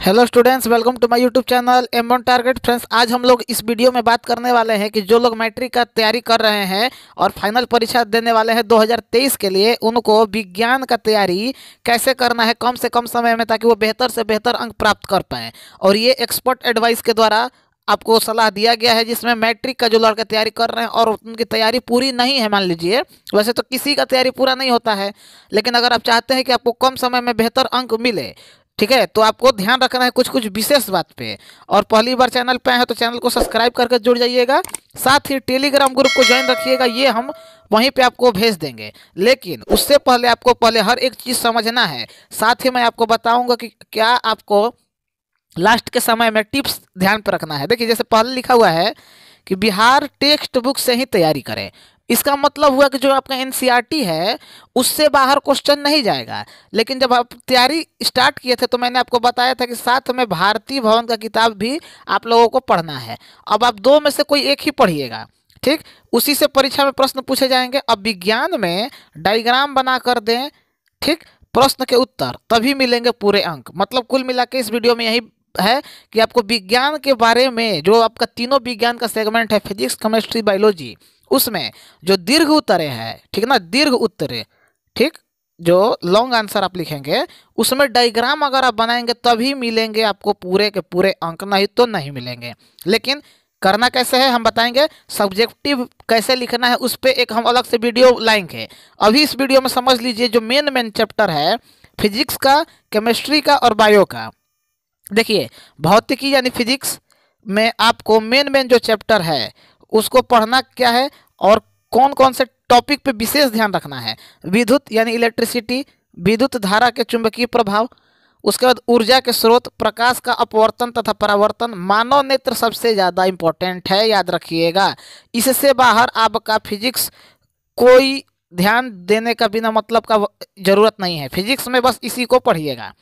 Hello students, welcome to my YouTube channel M one target. Friends, आज हम लोग इस वीडियो में बात करने वाले हैं कि जो लोग मैट्रिक का तैयारी कर रहे हैं और फाइनल परीक्षा देने वाले हैं 2023 के लिए, उनको विज्ञान का तैयारी कैसे करना है कम से कम समय में, ताकि वो बेहतर से बेहतर अंक प्राप्त कर पाएँ। और ये एक्सपर्ट एडवाइस के द्वारा आपको सलाह दिया गया है, जिसमें मैट्रिक का जो लड़के तैयारी कर रहे हैं और उनकी तैयारी पूरी नहीं है, मान लीजिए, वैसे तो किसी का तैयारी पूरा नहीं होता है, लेकिन अगर आप चाहते हैं कि आपको कम समय में बेहतर अंक मिले, ठीक है, तो आपको ध्यान रखना है कुछ कुछ विशेष बात पे। और पहली बार चैनल पे आए हैं तो चैनल को सब्सक्राइब करके जुड़ जाइएगा। साथ ही टेलीग्राम ग्रुप को ज्वाइन रखिएगा, ये हम वहीं पे आपको भेज देंगे। लेकिन उससे पहले आपको हर एक चीज़ समझना है। साथ ही मैं आपको बताऊंगा कि क्या आपको लास्ट के समय में टिप्स ध्यान पर रखना है। देखिए, जैसे पहले लिखा हुआ है कि बिहार टेक्स्ट बुक से ही तैयारी करें। इसका मतलब हुआ कि जो आपका एनसीईआरटी है उससे बाहर क्वेश्चन नहीं जाएगा। लेकिन जब आप तैयारी स्टार्ट किए थे तो मैंने आपको बताया था कि साथ में भारतीय भवन का किताब भी आप लोगों को पढ़ना है। अब आप दो में से कोई एक ही पढ़िएगा, ठीक, उसी से परीक्षा में प्रश्न पूछे जाएंगे। अब विज्ञान में डायग्राम बना कर दें, ठीक, प्रश्न के उत्तर, तभी मिलेंगे पूरे अंक। मतलब कुल मिला के इस वीडियो में यही है कि आपको विज्ञान के बारे में, जो आपका तीनों विज्ञान का सेगमेंट है, फिजिक्स, केमिस्ट्री, बायोलॉजी, उसमें जो दीर्घ उत्तरे हैं, ठीक ना, दीर्घ उत्तरे, ठीक, जो लॉन्ग आंसर आप लिखेंगे उसमें डायग्राम अगर आप बनाएंगे तभी मिलेंगे आपको पूरे के पूरे अंक, नहीं तो नहीं मिलेंगे। लेकिन करना कैसे है हम बताएंगे। सब्जेक्टिव कैसे लिखना है उस पर एक हम अलग से वीडियो लाएंगे। अभी इस वीडियो में समझ लीजिए जो मेन चैप्टर है फिजिक्स का, केमिस्ट्री का और बायो का। देखिए, भौतिकी यानी फिजिक्स में आपको मेन जो चैप्टर है उसको पढ़ना क्या है और कौन कौन से टॉपिक पे विशेष ध्यान रखना है। विद्युत यानी इलेक्ट्रिसिटी, विद्युत धारा के चुंबकीय प्रभाव, उसके बाद ऊर्जा के स्रोत, प्रकाश का अपवर्तन तथा परावर्तन, मानव नेत्र सबसे ज़्यादा इम्पोर्टेंट है, याद रखिएगा। इससे बाहर आपका फिजिक्स कोई ध्यान देने का बिना मतलब का ज़रूरत नहीं है। फिजिक्स में बस इसी को पढ़िएगा,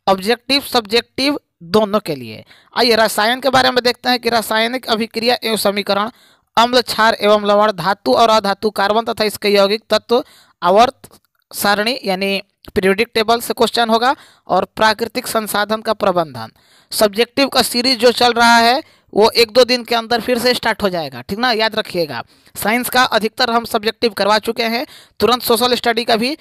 ऑब्जेक्टिव सब्जेक्टिव दोनों के लिए। आइए रसायन के बारे में देखते हैं कि रासायनिक अभिक्रिया एवं समीकरण, अम्ल, क्षार एवं लवण, धातु और अधातु, कार्बन तथा इसके यौगिक तत्व, आवर्त सारणी यानी पीरियोडिक टेबल से क्वेश्चन होगा, और प्राकृतिक संसाधन का प्रबंधन। सब्जेक्टिव का सीरीज जो चल रहा है वो एक दो दिन के अंदर फिर से स्टार्ट हो जाएगा, ठीक ना, याद रखिएगा। साइंस का अधिकतर हम सब्जेक्टिव करवा चुके हैं, तुरंत सोशल स्टडी का भी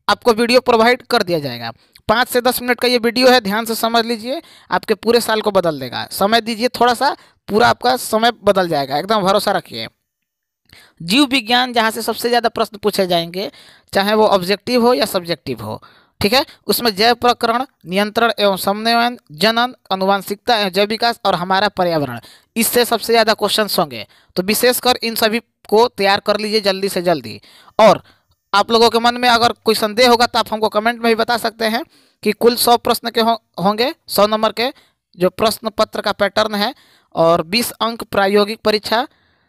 आपको वीडियो प्रोवाइड कर दिया जाएगा। 5 से 10 मिनट का ये वीडियो है, ध्यान से समझ लीजिए, आपके पूरे साल को बदल देगा। समय दीजिए थोड़ा सा, पूरा आपका समय बदल जाएगा, एकदम भरोसा रखिए। जीव विज्ञान, जहाँ से सबसे ज़्यादा प्रश्न पूछे जाएंगे, चाहे वो ऑब्जेक्टिव हो या सब्जेक्टिव हो, ठीक है, उसमें जैव प्रकरण, नियंत्रण एवं समन्वयन, जनन, अनुवांशिकता एवं जैव विकास और हमारा पर्यावरण, इससे सबसे ज़्यादा क्वेश्चन होंगे। तो विशेषकर इन सभी को तैयार कर लीजिए जल्दी से जल्दी। और आप लोगों के मन में अगर कोई संदेह होगा तो आप हमको कमेंट में भी बता सकते हैं कि कुल 100 प्रश्न के होंगे, 100 नंबर के जो प्रश्न पत्र का पैटर्न है, और 20 अंक प्रायोगिक परीक्षा,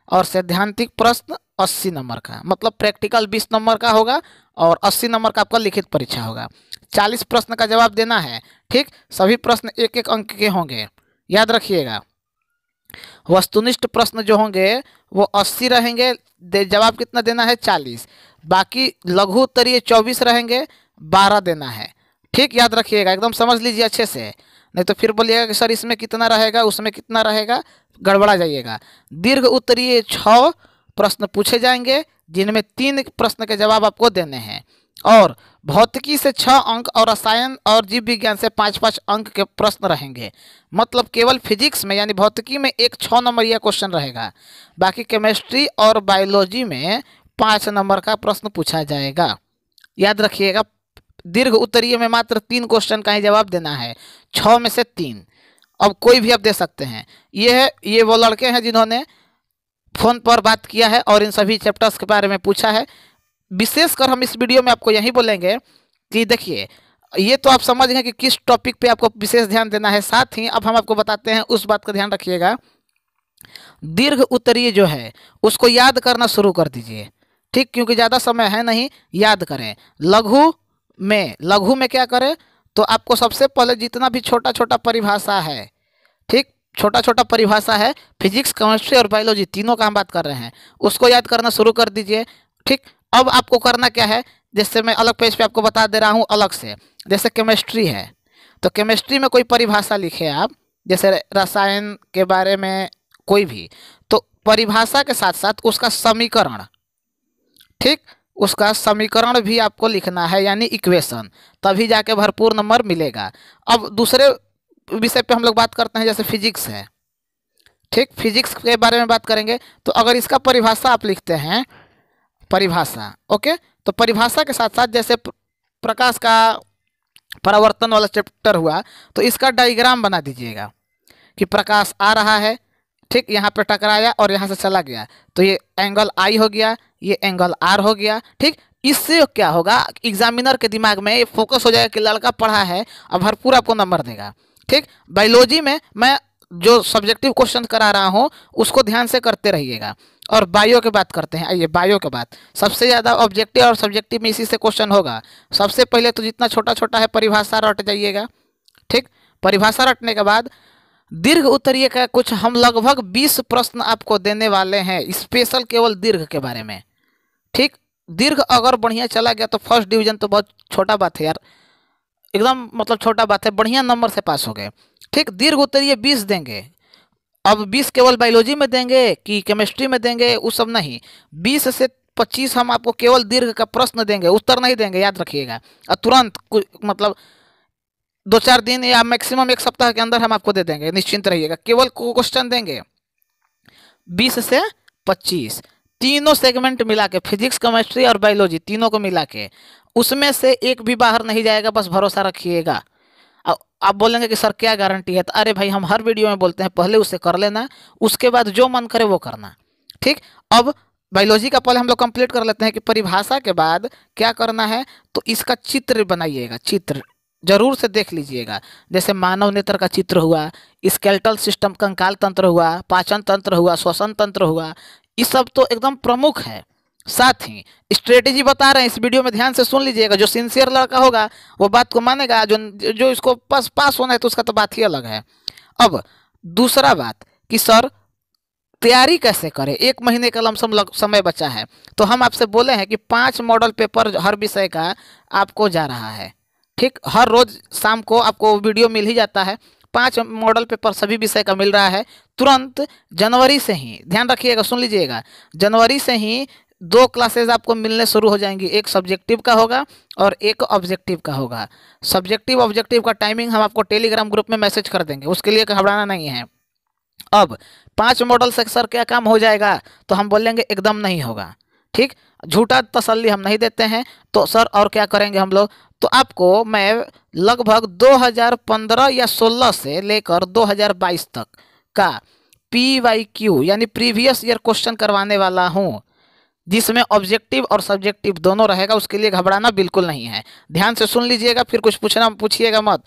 और सैद्धांतिक प्रश्न 80 नंबर का, मतलब प्रैक्टिकल 20 नंबर का होगा और 80 नंबर का आपका लिखित परीक्षा होगा। 40 प्रश्न का जवाब देना है, ठीक, सभी प्रश्न एक एक अंक के होंगे, याद रखिएगा। वस्तुनिष्ठ प्रश्न जो होंगे वो 80 रहेंगे, जवाब कितना देना है, 40। बाकी लघु उत्तरीय 24 रहेंगे, 12 देना है, ठीक, याद रखिएगा, एकदम समझ लीजिए अच्छे से, नहीं तो फिर बोलिएगा कि सर इसमें कितना रहेगा उसमें कितना रहेगा, गड़बड़ा जाइएगा। दीर्घ उत्तरीय 6 प्रश्न पूछे जाएंगे, जिनमें 3 प्रश्न के जवाब आपको देने हैं। और भौतिकी से 6 अंक और रसायन और जीव विज्ञान से 5-5 अंक के प्रश्न रहेंगे। मतलब केवल फिजिक्स में यानी भौतिकी में एक 6 नंबर यह क्वेश्चन रहेगा, बाकी केमिस्ट्री और बायोलॉजी में 5 नंबर का प्रश्न पूछा जाएगा, याद रखिएगा। दीर्घ उत्तरीय में मात्र 3 क्वेश्चन का ही जवाब देना है, 6 में से 3। अब कोई भी आप दे सकते हैं। ये वो लड़के हैं जिन्होंने फ़ोन पर बात किया है और इन सभी चैप्टर्स के बारे में पूछा है। विशेषकर हम इस वीडियो में आपको यही बोलेंगे कि देखिए, ये तो आप समझ गए कि किस टॉपिक पे आपको विशेष ध्यान देना है। साथ ही अब हम आपको बताते हैं, उस बात का ध्यान रखिएगा, दीर्घ उत्तरीय जो है उसको याद करना शुरू कर दीजिए, ठीक, क्योंकि ज़्यादा समय है नहीं, याद करें। लघु में क्या करें, तो आपको सबसे पहले जितना भी छोटा छोटा परिभाषा है, ठीक, छोटा छोटा परिभाषा है, फिजिक्स, केमिस्ट्री और बायोलॉजी तीनों का हम बात कर रहे हैं, उसको याद करना शुरू कर दीजिए, ठीक। अब आपको करना क्या है, जैसे मैं अलग पेज पे आपको बता दे रहा हूँ अलग से। जैसे केमिस्ट्री है तो केमिस्ट्री में कोई परिभाषा लिखे आप, जैसे रसायन के बारे में कोई भी, तो परिभाषा के साथ साथ उसका समीकरण, ठीक, उसका समीकरण भी आपको लिखना है, यानी इक्वेशन, तभी जाके भरपूर नंबर मिलेगा। अब दूसरे विषय पे हम लोग बात करते हैं, जैसे फिजिक्स है, ठीक, फिजिक्स के बारे में बात करेंगे। तो अगर इसका परिभाषा आप लिखते हैं, परिभाषा, ओके, तो परिभाषा के साथ साथ जैसे प्रकाश का परावर्तन वाला चैप्टर हुआ, तो इसका डायग्राम बना दीजिएगा कि प्रकाश आ रहा है, ठीक, यहाँ पे टकराया और यहाँ से चला गया, तो ये एंगल आई हो गया, ये एंगल आर हो गया, ठीक। इससे क्या होगा, एग्जामिनर के दिमाग में ये फोकस हो जाएगा कि लड़का पढ़ा है और भरपूर आपको नंबर देगा, ठीक। बायोलॉजी में मैं जो सब्जेक्टिव क्वेश्चन करा रहा हूँ उसको ध्यान से करते रहिएगा। और बायो की बात करते हैं, आइए बायो के बाद सबसे ज़्यादा ऑब्जेक्टिव और सब्जेक्टिव में इसी से क्वेश्चन होगा। सबसे पहले तो जितना छोटा छोटा है परिभाषा रट जाइएगा, ठीक। परिभाषा रटने के बाद दीर्घ उत्तरीय का कुछ हम लगभग 20 प्रश्न आपको देने वाले हैं, स्पेशल केवल दीर्घ के बारे में, ठीक। दीर्घ अगर बढ़िया चला गया तो फर्स्ट डिवीजन तो बहुत छोटा बात है यार, एकदम मतलब छोटा बात है, बढ़िया नंबर से पास हो गए, ठीक। दीर्घ उत्तरीय 20 देंगे। अब 20 केवल बायोलॉजी में देंगे कि केमिस्ट्री में देंगे, वो सब नहीं, 20 से 25 हम आपको केवल दीर्घ का प्रश्न देंगे, उत्तर नहीं देंगे, याद रखिएगा। और तुरंत मतलब 2-4 दिन या मैक्सिमम 1 सप्ताह के अंदर हम आपको दे देंगे, निश्चिंत रहिएगा। केवल क्वेश्चन देंगे 20 से 25, तीनों सेगमेंट मिला के, फिजिक्स केमिस्ट्री और बायोलॉजी तीनों को मिला के, उसमें से एक भी बाहर नहीं जाएगा, बस भरोसा रखिएगा। आप बोलेंगे कि सर क्या गारंटी है, तो अरे भाई हम हर वीडियो में बोलते हैं पहले उसे कर लेना, उसके बाद जो मन करे वो करना, ठीक। अब बायोलॉजी का पहले हम लोग कंप्लीट कर लेते हैं कि परिभाषा के बाद क्या करना है। तो इसका चित्र बनाइएगा, चित्र जरूर से देख लीजिएगा, जैसे मानव नेत्र का चित्र हुआ, स्केलेटल सिस्टम कंकाल तंत्र हुआ, पाचन तंत्र हुआ, श्वसन तंत्र हुआ, ये सब तो एकदम प्रमुख है। साथ ही स्ट्रेटेजी बता रहे हैं, इस वीडियो में ध्यान से सुन लीजिएगा। जो सिंसियर लड़का होगा वो बात को मानेगा, जो इसको पास होना है तो उसका तो बात ही अलग है। अब दूसरा बात कि सर तैयारी कैसे करें, 1 महीने का लमसम समय बचा है, तो हम आपसे बोले हैं कि 5 मॉडल पेपर हर विषय का आपको जा रहा है, ठीक। हर रोज शाम को आपको वीडियो मिल ही जाता है, 5 मॉडल पेपर सभी विषय का मिल रहा है तुरंत। जनवरी से ही ध्यान रखिएगा, सुन लीजिएगा, जनवरी से ही 2 क्लासेज आपको मिलने शुरू हो जाएंगी, एक सब्जेक्टिव का होगा और एक ऑब्जेक्टिव का होगा। सब्जेक्टिव ऑब्जेक्टिव का टाइमिंग हम आपको टेलीग्राम ग्रुप में मैसेज कर देंगे, उसके लिए घबराना नहीं है। अब 5 मॉडल से सर क्या काम हो जाएगा, तो हम बोलेंगे एकदम नहीं होगा, ठीक। झूठा तसल्ली हम नहीं देते हैं। तो सर और क्या करेंगे हम लोग, तो आपको मैं लगभग 2015 या 16 से लेकर 2022 तक का PYQ यानी प्रीवियस ईयर क्वेश्चन करवाने वाला हूँ, जिसमें ऑब्जेक्टिव और सब्जेक्टिव दोनों रहेगा। उसके लिए घबराना बिल्कुल नहीं है, ध्यान से सुन लीजिएगा, फिर कुछ पूछिएगा मत,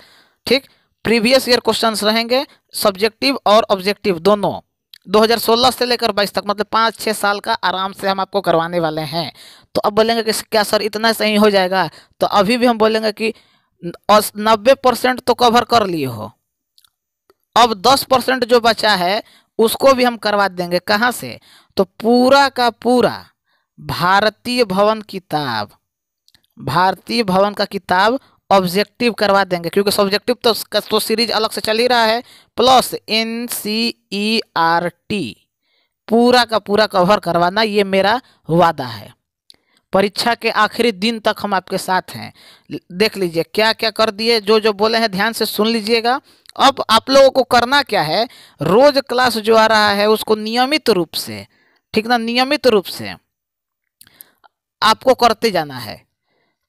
ठीक। प्रीवियस ईयर क्वेश्चंस रहेंगे, सब्जेक्टिव और ऑब्जेक्टिव दोनों, 2016 से लेकर 22 तक, मतलब 5-6 साल का आराम से हम आपको करवाने वाले हैं। तो अब बोलेंगे कि क्या सर इतना सही हो जाएगा, तो अभी भी हम बोलेंगे कि 90% तो कवर कर लिए हो, अब 10% जो बचा है उसको भी हम करवा देंगे। कहाँ से, तो पूरा का पूरा भारतीय भवन का किताब ऑब्जेक्टिव करवा देंगे, क्योंकि सब्जेक्टिव तो सीरीज अलग से चल ही रहा है, प्लस NCERT पूरा का पूरा कवर करवाना, ये मेरा वादा है। परीक्षा के आखिरी दिन तक हम आपके साथ हैं। देख लीजिए क्या क्या कर दिए, जो जो बोले हैं ध्यान से सुन लीजिएगा। अब आप लोगों को करना क्या है, रोज क्लास जो आ रहा है उसको नियमित रूप से, ठीक ना, नियमित रूप से आपको करते जाना है।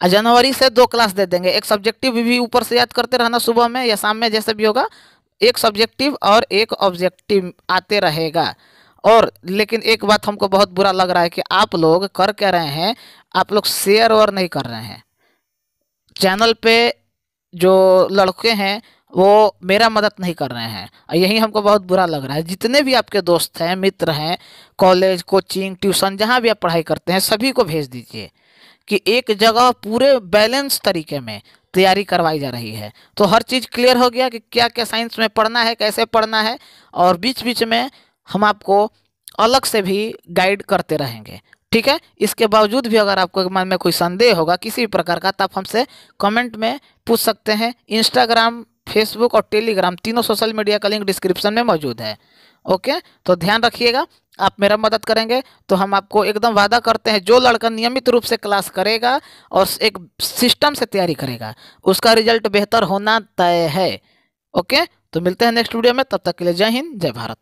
जनवरी से 2 क्लास दे देंगे, एक सब्जेक्टिव भी ऊपर से याद करते रहना, सुबह में या शाम में जैसे भी होगा, एक सब्जेक्टिव और एक ऑब्जेक्टिव आते रहेगा। और लेकिन एक बात हमको बहुत बुरा लग रहा है कि आप लोग कर क्या रहे हैं, आप लोग शेयर और नहीं कर रहे हैं। चैनल पे जो लड़के हैं वो मेरा मदद नहीं कर रहे हैं, यही हमको बहुत बुरा लग रहा है। जितने भी आपके दोस्त हैं, मित्र हैं, कॉलेज, कोचिंग, ट्यूशन, जहाँ भी आप पढ़ाई करते हैं, सभी को भेज दीजिए कि एक जगह पूरे बैलेंस तरीके में तैयारी करवाई जा रही है। तो हर चीज़ क्लियर हो गया कि क्या क्या साइंस में पढ़ना है, कैसे पढ़ना है, और बीच बीच में हम आपको अलग से भी गाइड करते रहेंगे, ठीक है। इसके बावजूद भी अगर आपको मन में कोई संदेह होगा किसी भी प्रकार का, तो आप हमसे कमेंट में पूछ सकते हैं। इंस्टाग्राम फेसबुक और टेलीग्राम तीनों सोशल मीडिया का लिंक डिस्क्रिप्शन में मौजूद है। ओके, तो ध्यान रखिएगा, आप मेरा मदद करेंगे तो हम आपको एकदम वादा करते हैं, जो लड़का नियमित रूप से क्लास करेगा और एक सिस्टम से तैयारी करेगा उसका रिजल्ट बेहतर होना तय है। ओके, तो मिलते हैं नेक्स्ट वीडियो में, तब तक के लिए जय हिंद जय भारत।